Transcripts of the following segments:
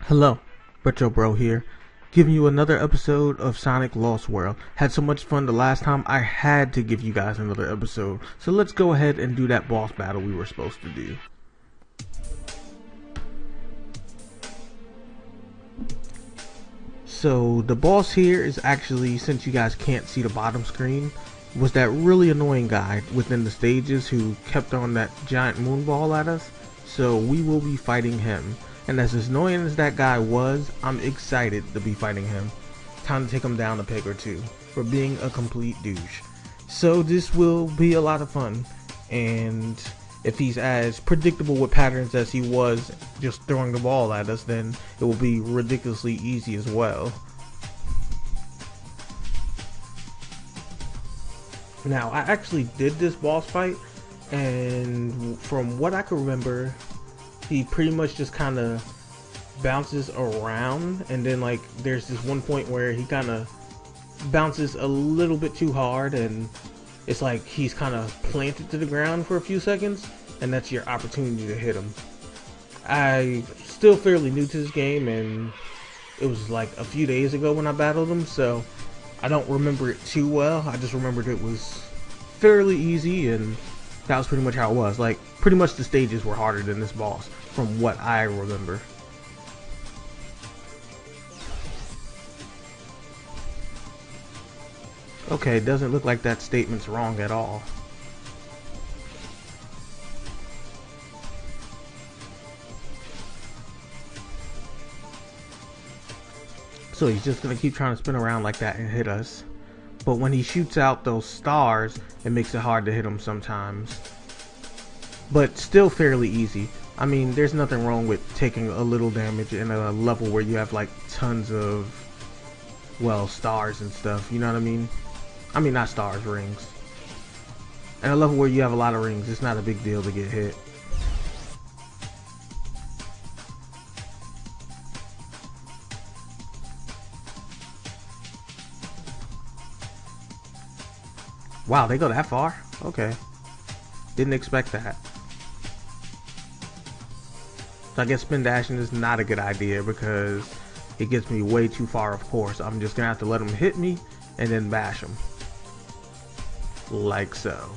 Hello, RonnRetrobro here, giving you another episode of Sonic Lost World. Had so much fun the last time, I had to give you guys another episode. So let's go ahead and do that boss battle we were supposed to do. So the boss here is actually, since you guys can't see the bottom screen, was that really annoying guy within the stages who kept on that giant moon ball at us. So we will be fighting him. And as annoying as that guy was, I'm excited to be fighting him. Time to take him down a peg or two for being a complete douche. So this will be a lot of fun. And if he's as predictable with patterns as he was just throwing the ball at us, then it will be ridiculously easy as well. Now, I actually did this boss fight, and from what I can remember, he pretty much just kind of bounces around, and then like there's this one point where he kind of bounces a little bit too hard, and it's like he's kind of planted to the ground for a few seconds, and that's your opportunity to hit him. I'm still fairly new to this game, and it was like a few days ago when I battled him, so I don't remember it too well. I just remembered it was fairly easy, and that was pretty much how it was. Like, pretty much the stages were harder than this boss, from what I remember. Okay, doesn't look like that statement's wrong at all. So he's just gonna keep trying to spin around like that and hit us. But when he shoots out those stars, it makes it hard to hit him sometimes. But still fairly easy. I mean, there's nothing wrong with taking a little damage in a level where you have like tons of, well, stars and stuff, you know what I mean? I mean, not stars, rings. In a level where you have a lot of rings, it's not a big deal to get hit. Wow, they go that far? Okay. Didn't expect that. So I guess spin dashing is not a good idea because it gets me way too far, of course. I'm just gonna have to let him hit me and then bash him. Like so.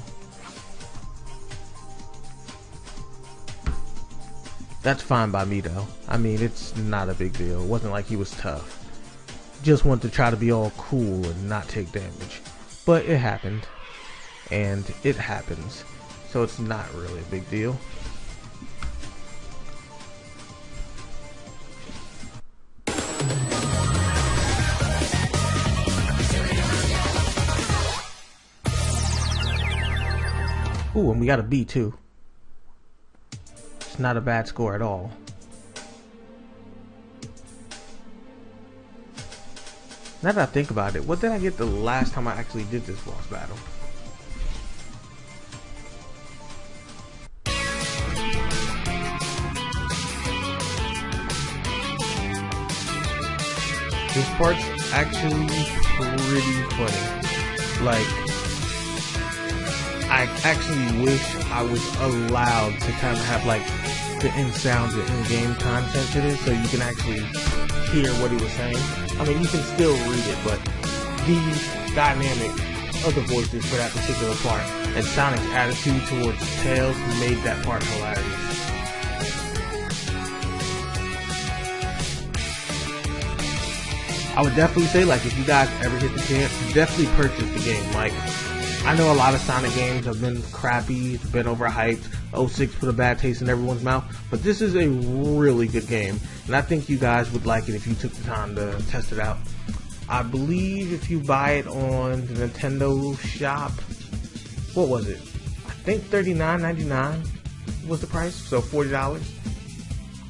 That's fine by me though. I mean, it's not a big deal. It wasn't like he was tough. Just wanted to try to be all cool and not take damage. But it happened. And it happens. So it's not really a big deal. Ooh, and we got a B too. It's not a bad score at all. Now that I think about it, what did I get the last time I actually did this boss battle? This part's actually pretty funny. Like, I actually wish I was allowed to kind of have like the in sounds and in-game content to this, so you can actually hear what he was saying. I mean, you can still read it, but the dynamic of the voices for that particular part and Sonic's attitude towards Tails made that part hilarious. I would definitely say, like, if you guys ever get the chance, definitely purchase the game. Like, I know a lot of Sonic games have been crappy, been overhyped. 06 put a bad taste in everyone's mouth, but this is a really good game, and I think you guys would like it if you took the time to test it out. I believe if you buy it on the Nintendo shop, what was it? I think $39.99 was the price, so $40,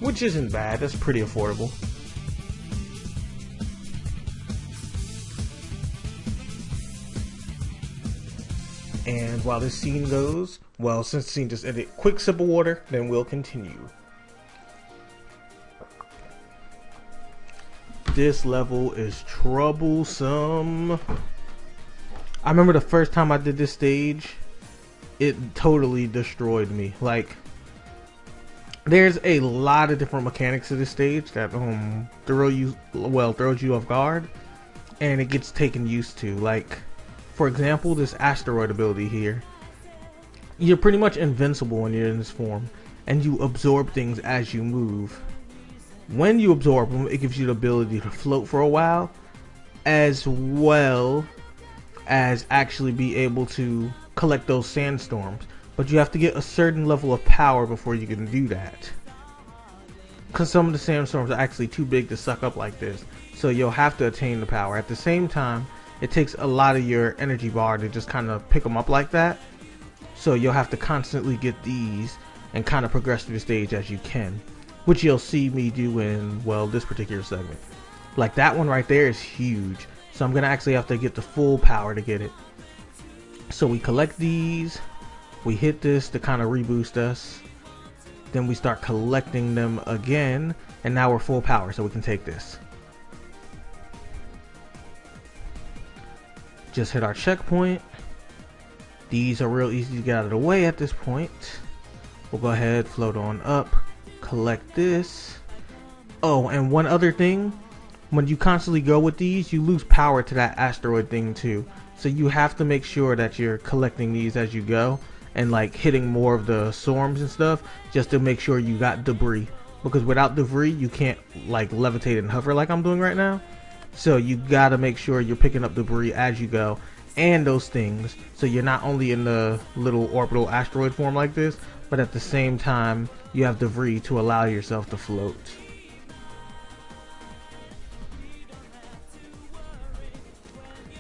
which isn't bad. That's pretty affordable. And while this scene goes, well, since the scene just ended, quick sip of water, then we'll continue. This level is troublesome. I remember the first time I did this stage, it totally destroyed me. Like, There's a lot of different mechanics to this stage that throws you off guard, and it gets taken used to. Like, for example, this asteroid ability here. You're pretty much invincible when you're in this form, and you absorb things as you move. When you absorb them, it gives you the ability to float for a while, as well as actually be able to collect those sandstorms. But you have to get a certain level of power before you can do that, because some of the sandstorms are actually too big to suck up like this, so you'll have to attain the power. At the same time, it takes a lot of your energy bar to just kind of pick them up like that, so you'll have to constantly get these and kind of progress through the stage as you can, which you'll see me do in, well, this particular segment. Like, that one right there is huge, so I'm gonna actually have to get the full power to get it. So we collect these, we hit this to kind of reboost us, then we start collecting them again, and now we're full power, so we can take this. Just hit our checkpoint. These are real easy to get out of the way at this point. We'll go ahead, float on up, collect this. Oh, and one other thing, when you constantly go with these, you lose power to that asteroid thing too. So you have to make sure that you're collecting these as you go, and like hitting more of the storms and stuff, just to make sure you got debris, because without debris you can't like levitate and hover like I'm doing right now. So you gotta make sure you're picking up debris as you go, and those things, so you're not only in the little orbital asteroid form like this, but at the same time you have debris to allow yourself to float.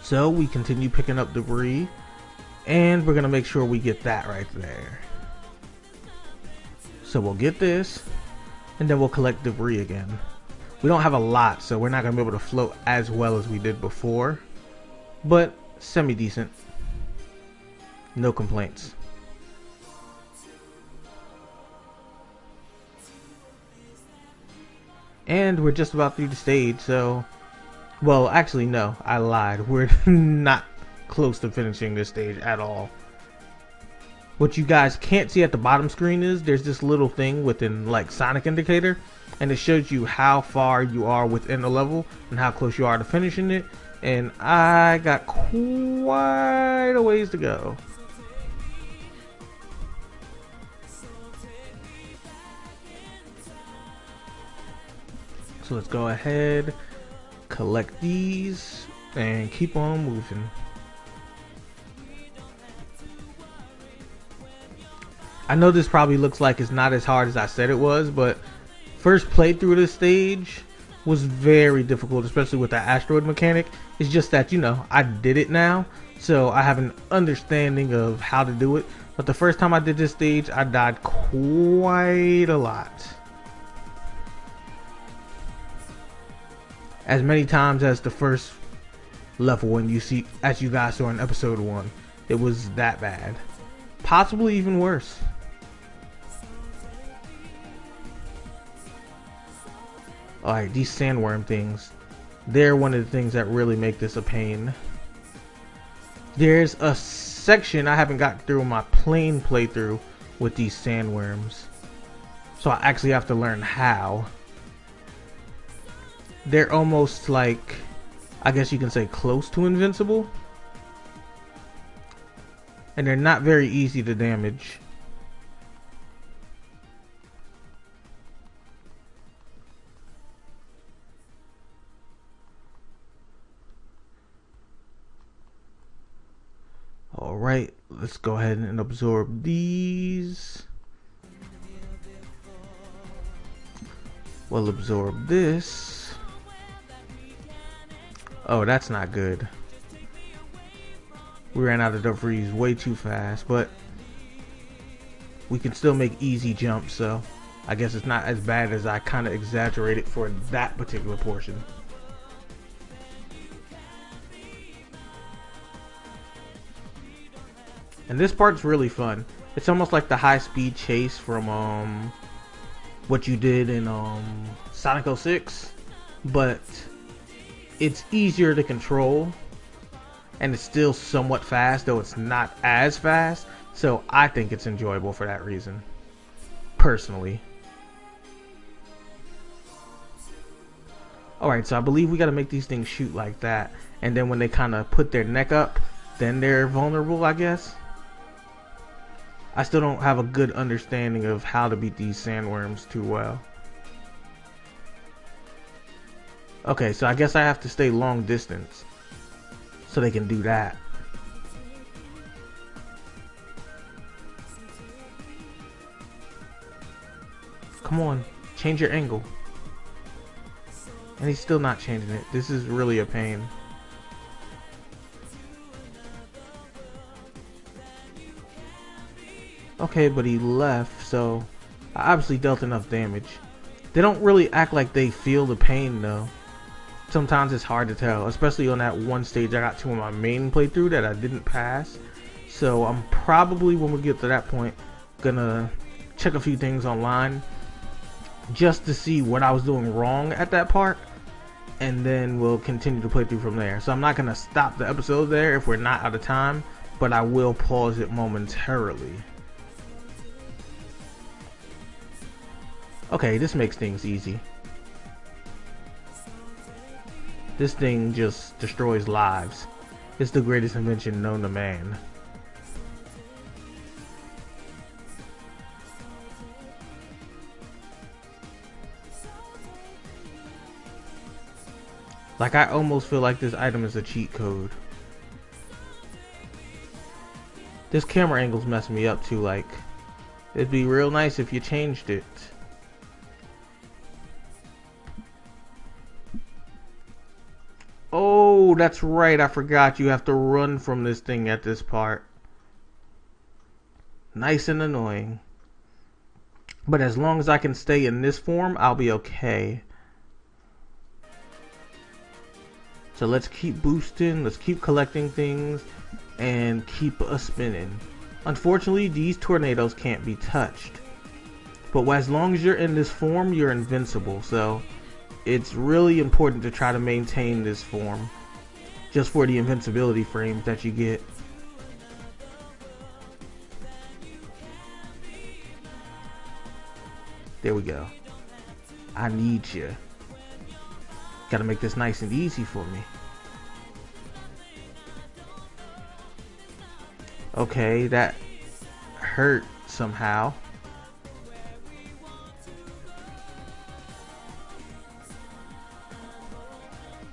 So we continue picking up debris, and we're gonna make sure we get that right there. So we'll get this, and then we'll collect debris again. We don't have a lot, so we're not gonna be able to float as well as we did before, but semi-decent. No complaints. And we're just about through the stage, so... Well, actually no, I lied. We're not close to finishing this stage at all. What you guys can't see at the bottom screen is there's this little thing within like Sonic indicator, and it shows you how far you are within the level and how close you are to finishing it, and I got quite a ways to go. So let's go ahead, collect these, and keep on moving. I know this probably looks like it's not as hard as I said it was, but first playthrough of this stage was very difficult, especially with the asteroid mechanic. It's just that, you know, I did it now, so I have an understanding of how to do it. But the first time I did this stage, I died quite a lot. As many times as the first level when you see, as you guys saw in episode 1. It was that bad. Possibly even worse. Alright, these sandworm things, they're one of the things that really make this a pain. There's a section I haven't got through my plain playthrough with these sandworms, so I actually have to learn how. They're almost like, I guess you can say, close to invincible, and they're not very easy to damage. Alright, let's go ahead and absorb these. We'll absorb this. Oh, that's not good. We ran out of debris way too fast, but we can still make easy jumps, so I guess it's not as bad as I kind of exaggerated for that particular portion. And this part's really fun. It's almost like the high-speed chase from what you did in Sonic 06, but it's easier to control, and it's still somewhat fast, though it's not as fast. So I think it's enjoyable for that reason, personally. Alright, so I believe we gotta make these things shoot like that. And then when they kind of put their neck up, then they're vulnerable, I guess. I still don't have a good understanding of how to beat these sandworms too well. Okay, so I guess I have to stay long distance so they can do that. Come on, change your angle. And he's still not changing it. This is really a pain. Okay, but he left, so I obviously dealt enough damage. They don't really act like they feel the pain though. Sometimes it's hard to tell, especially on that one stage I got to in my main playthrough that I didn't pass. So I'm probably, when we get to that point, gonna check a few things online just to see what I was doing wrong at that part, and then we'll continue to play through from there. So I'm not gonna stop the episode there if we're not out of time, but I will pause it momentarily. Okay, this makes things easy. This thing just destroys lives. It's the greatest invention known to man. Like, I almost feel like this item is a cheat code. This camera angle's messing me up too. Like, it'd be real nice if you changed it. Oh, that's right, I forgot you have to run from this thing at this part. Nice and annoying. But as long as I can stay in this form, I'll be okay. So let's keep boosting, let's keep collecting things, and keep spinning. Unfortunately, these tornadoes can't be touched. But as long as you're in this form, you're invincible. So it's really important to try to maintain this form, just for the invincibility frames that you get. There we go. I need you. Gotta make this nice and easy for me. Okay, that hurt somehow.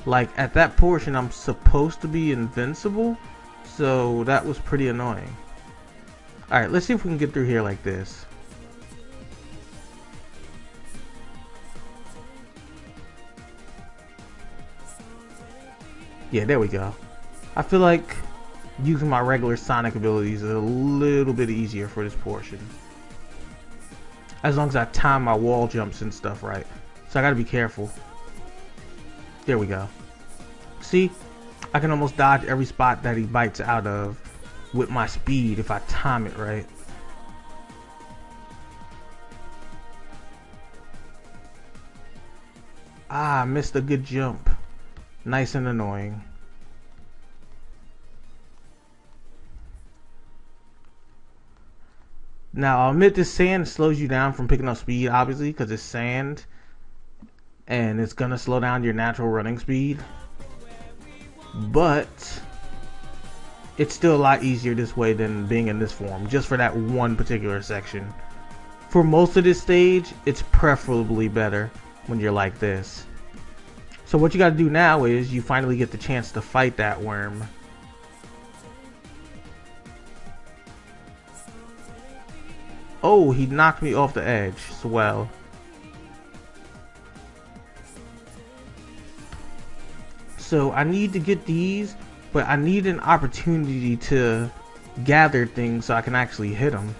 Like, at that portion I'm supposed to be invincible, so that was pretty annoying. Alright, let's see if we can get through here like this. Yeah, there we go. I feel like using my regular Sonic abilities is a little bit easier for this portion, as long as I time my wall jumps and stuff right. So I gotta be careful. There we go. See, I can almost dodge every spot that he bites out of with my speed if I time it right. Ah, I missed a good jump. Nice and annoying. Now, I'll admit this sand slows you down from picking up speed, obviously, because it's sand. And it's gonna slow down your natural running speed. But it's still a lot easier this way than being in this form, just for that one particular section. For most of this stage, it's preferably better when you're like this. So what you gotta do now is you finally get the chance to fight that worm. Oh, he knocked me off the edge. Swell. So I need to get these, but I need an opportunity to gather things so I can actually hit him.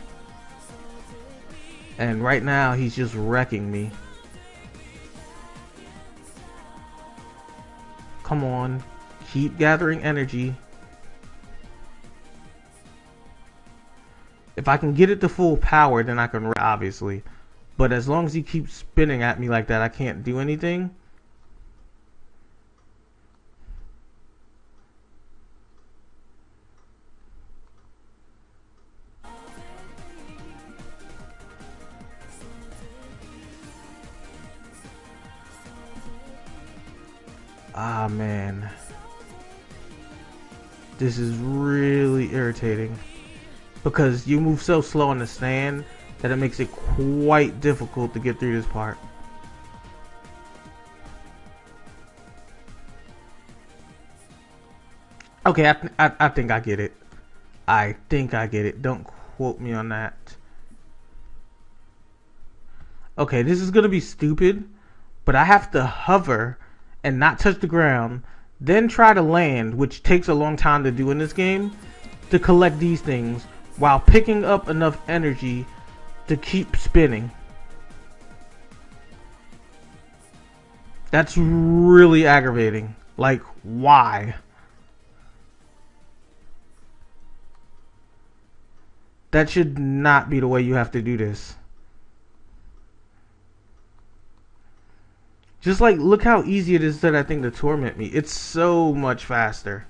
And right now he's just wrecking me. Come on, keep gathering energy. If I can get it to full power, then I can, obviously. But as long as he keeps spinning at me like that, I can't do anything. Ah, man. This is really irritating. Because you move so slow on the stand that it makes it quite difficult to get through this part. Okay, I think I get it. I think I get it. Don't quote me on that. Okay, this is gonna be stupid, but I have to hover and not touch the ground, then try to land, which takes a long time to do in this game, to collect these things while picking up enough energy to keep spinning. That's really aggravating. Like, why? That should not be the way you have to do this. Just like, look how easy it is that I think to torment me. It's so much faster.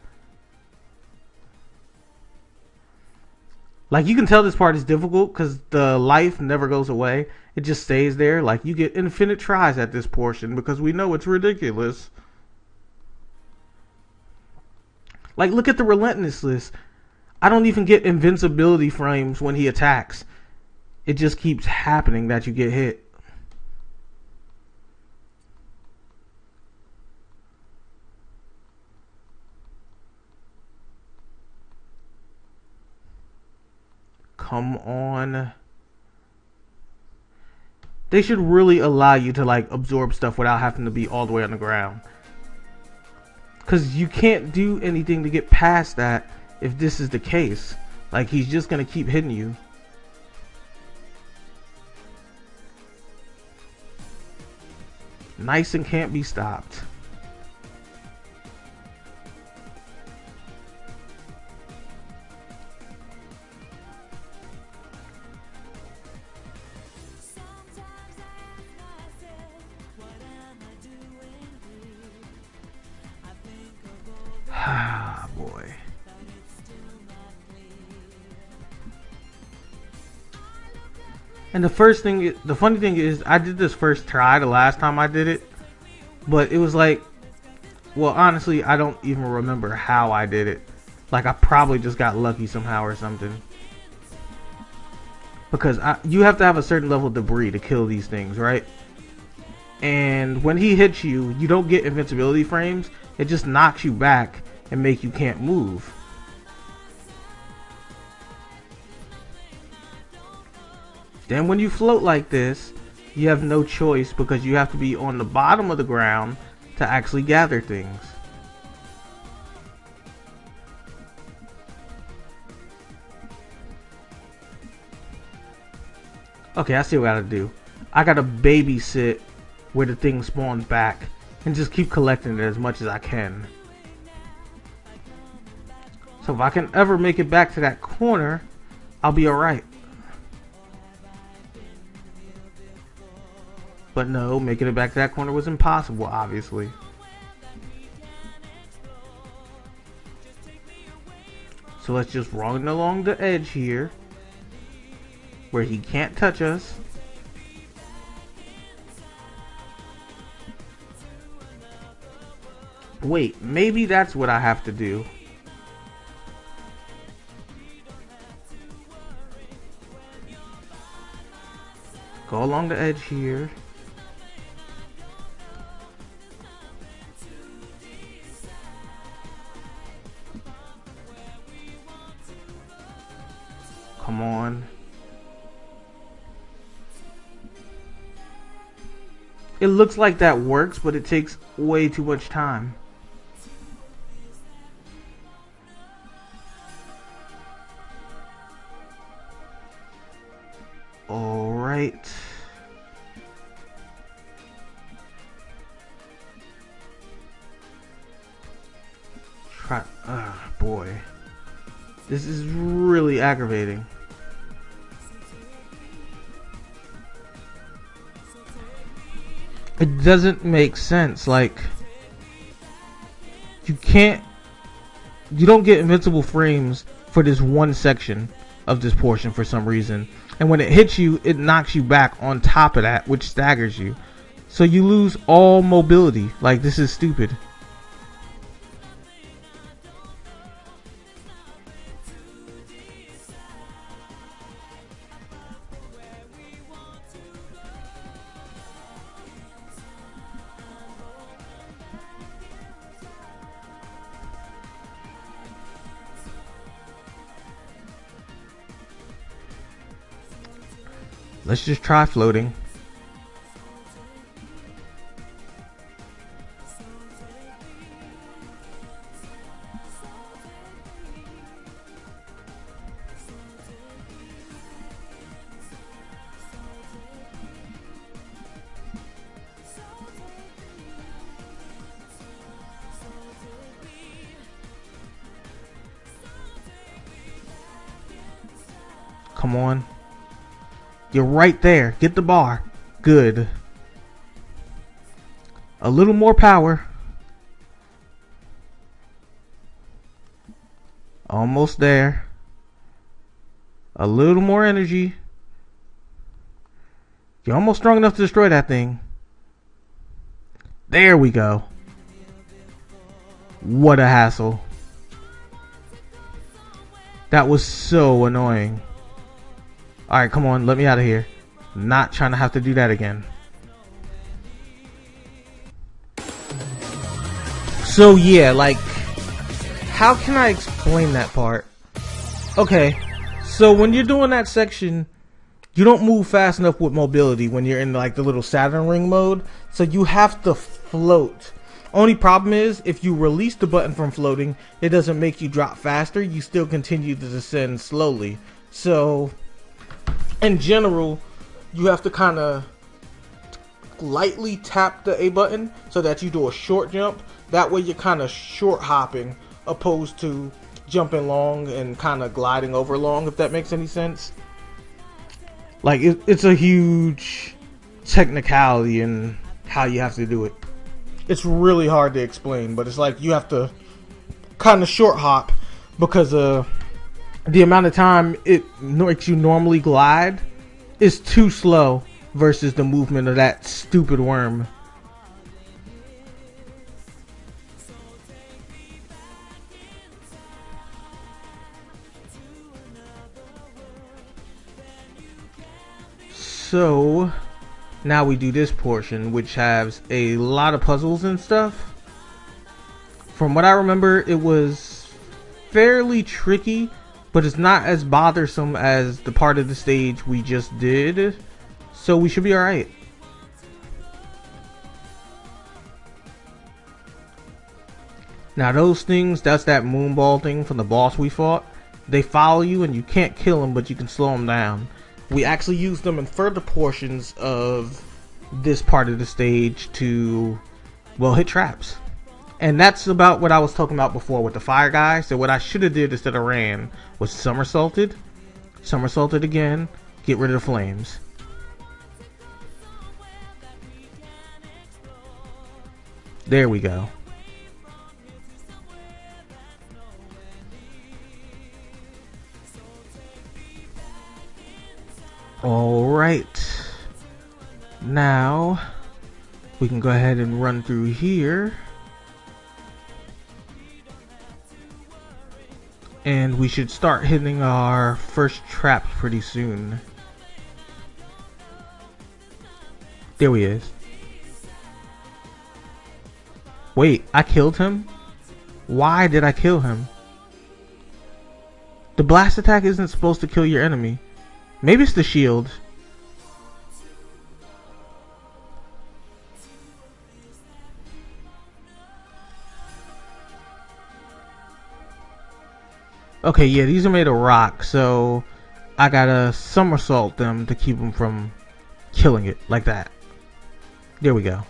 Like, you can tell this part is difficult because the life never goes away. It just stays there. Like, you get infinite tries at this portion because we know it's ridiculous. Like, look at the relentlessness. I don't even get invincibility frames when he attacks. It just keeps happening that you get hit. Come on. They should really allow you to like absorb stuff without having to be all the way on the ground. Because you can't do anything to get past that if this is the case. Like, he's just going to keep hitting you. Nice and can't be stopped. Ah, boy. And the funny thing is, I did this first try the last time I did it, but it was like, well, honestly, I don't even remember how I did it. Like, I probably just got lucky somehow or something. Because you have to have a certain level of debris to kill these things, right? And when he hits you, you don't get invincibility frames. It just knocks you back and make you can't move. Then when you float like this, you have no choice because you have to be on the bottom of the ground to actually gather things. Okay, I see what I gotta do. I gotta babysit where the thing spawns back and just keep collecting it as much as I can. So if I can ever make it back to that corner, I'll be alright. But no, making it back to that corner was impossible, obviously. So let's just run along the edge here, where he can't touch us. Wait, maybe that's what I have to do. Go along the edge here. Come on. It looks like that works, but it takes way too much time. All right. Try. Boy. This is really aggravating. It doesn't make sense. Like, you don't get invincible frames for this one section of this portion for some reason. And when it hits you, it knocks you back on top of that, which staggers you. So you lose all mobility. Like, this is stupid. Let's just try floating. Come on. You're right there. Get the bar. Good. A little more power. Almost there. A little more energy. You're almost strong enough to destroy that thing. There we go. What a hassle. That was so annoying. Alright, come on, let me out of here. Not trying to have to do that again. So yeah, like, how can I explain that part? Okay, so when you're doing that section, you don't move fast enough with mobility when you're in like the little Saturn ring mode, so you have to float. Only problem is, if you release the button from floating, it doesn't make you drop faster, you still continue to descend slowly. So in general, you have to kind of lightly tap the A button so that you do a short jump. That way you're kind of short hopping opposed to jumping long and kind of gliding over long, if that makes any sense. Like, it's a huge technicality in how you have to do it. It's really hard to explain, but it's like you have to kind of short hop because the amount of time it makes you normally glide is too slow versus the movement of that stupid worm. So now we do this portion, which has a lot of puzzles and stuff. From what I remember, it was fairly tricky, but it's not as bothersome as the part of the stage we just did, so we should be alright. Now those things, that's that moonball thing from the boss we fought. They follow you and you can't kill them, but you can slow them down. We actually use them in further portions of this part of the stage to, well, hit traps. And that's about what I was talking about before with the fire guy. So what I should have did instead of ran was somersaulted again, get rid of the flames. There we go. Alright. Now we can go ahead and run through here. And we should start hitting our first trap pretty soon. There he is. Wait, I killed him? Why did I kill him? The blast attack isn't supposed to kill your enemy. Maybe it's the shield. Okay, yeah, these are made of rock, so I gotta somersault them to keep them from killing it, like that. There we go.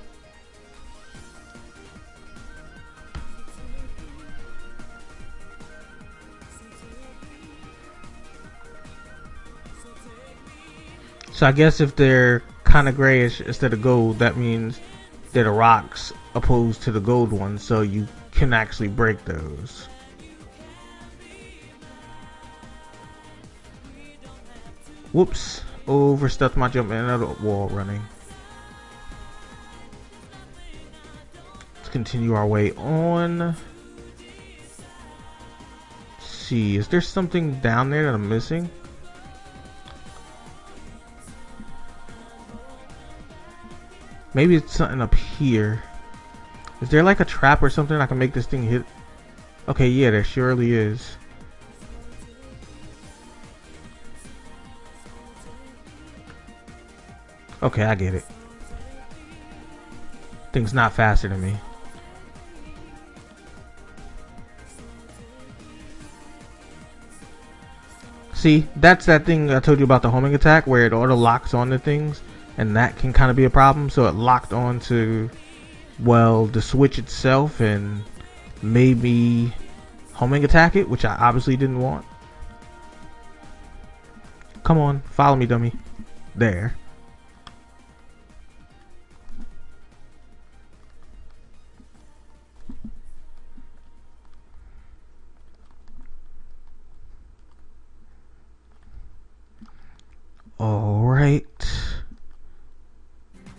So I guess if they're kind of grayish instead of gold, that means they're the rocks opposed to the gold ones, so you can actually break those. Whoops, overstuffed my jump and another wall running. Let's continue our way on. Let's see, is there something down there that I'm missing? Maybe it's something up here. Is there like a trap or something I can make this thing hit? Okay, yeah, there surely is. Okay, I get it. Thing's not faster than me. See, that's that thing I told you about, the homing attack, where it auto locks onto things, and that can kind of be a problem. So it locked onto, well, the switch itself and made me homing attack it, which I obviously didn't want. Come on, follow me, dummy. There. Alright.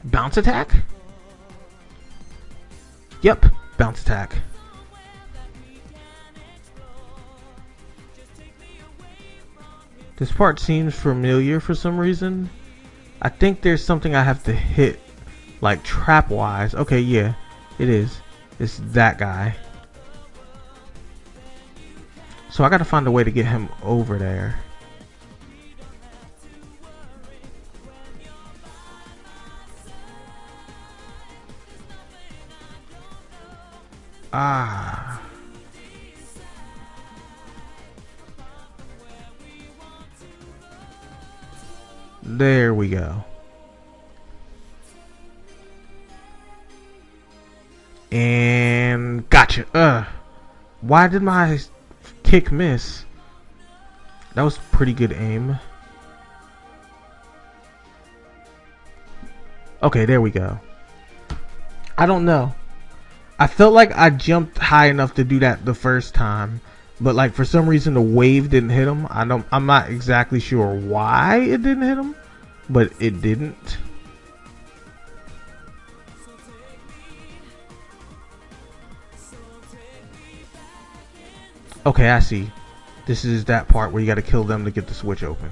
Bounce attack? Yep, bounce attack. This part seems familiar for some reason. I think there's something I have to hit, like trap wise. Okay, yeah, it is. It's that guy. So I gotta find a way to get him over there. Ah. There we go. And gotcha. Why did my kick miss? That was pretty good aim. Okay, there we go. I don't know. I felt like I jumped high enough to do that the first time, but like for some reason the wave didn't hit him. I'm not exactly sure why it didn't hit him, but it didn't. Okay, I see. This is that part where you got to kill them to get the switch open.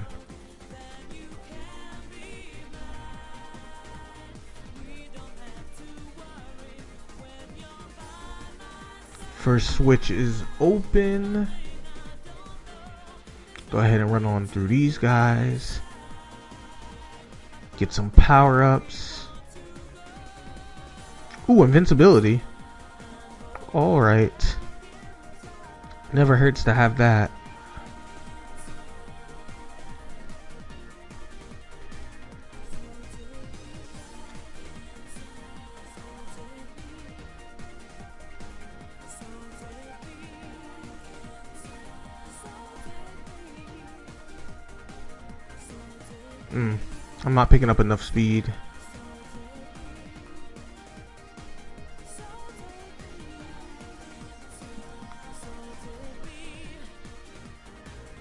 First switch is open. Go ahead and run on through these guys. Get some power-ups. Ooh, invincibility. Alright. Never hurts to have that. I'm not picking up enough speed.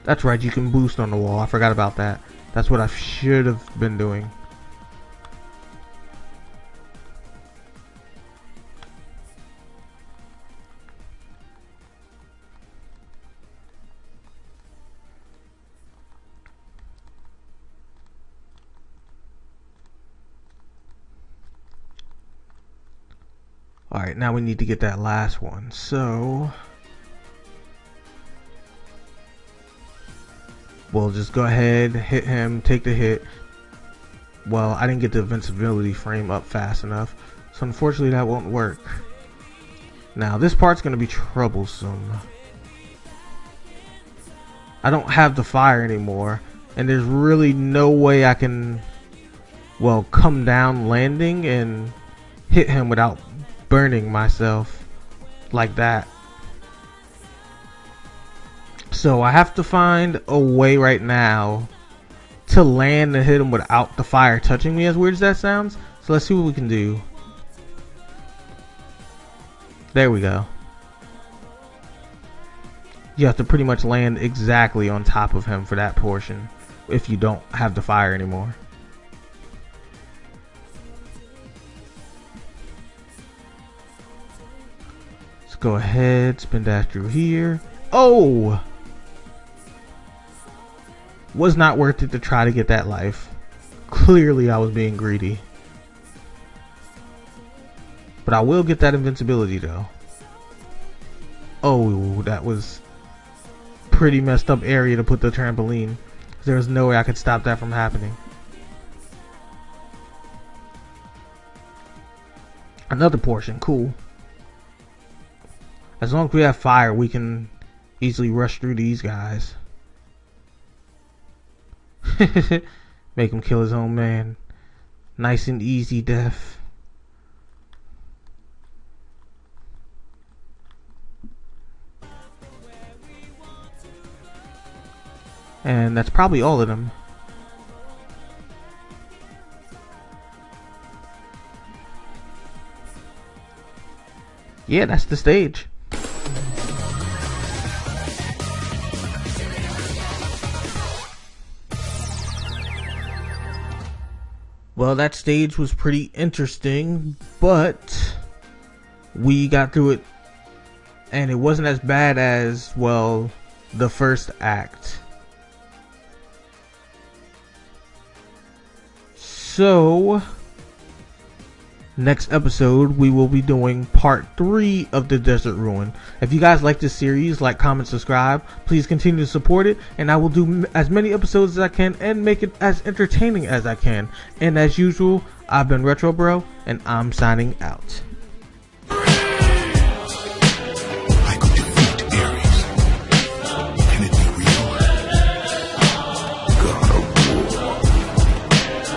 That's right, you can boost on the wall. I forgot about that. That's what I should have been doing. Alright, now we need to get that last one. So we'll just go ahead, hit him, take the hit. Well, I didn't get the invincibility frame up fast enough, so unfortunately that won't work. Now this part's gonna be troublesome. I don't have the fire anymore, and there's really no way I can, well, come down landing and hit him without burning myself like that. So I have to find a way right now to land and hit him without the fire touching me, as weird as that sounds. So let's see what we can do. There we go. You have to pretty much land exactly on top of him for that portion if you don't have the fire anymore. Let's go ahead, spin dash through here. Oh! Was not worth it to try to get that life. Clearly I was being greedy. But I will get that invincibility though. Oh, that was pretty messed up area to put the trampoline. There was no way I could stop that from happening. Another portion, cool. As long as we have fire, we can easily rush through these guys. Make him kill his own man. Nice and easy death. And that's probably all of them. Yeah, that's the stage. Well, that stage was pretty interesting, but we got through it, and it wasn't as bad as, well, the first act. So, next episode, we will be doing part 3 of the Desert Ruin. If you guys like this series, like, comment, subscribe. Please continue to support it, and I will do as many episodes as I can and make it as entertaining as I can. And as usual, I've been RonnRetrobro, and I'm signing out.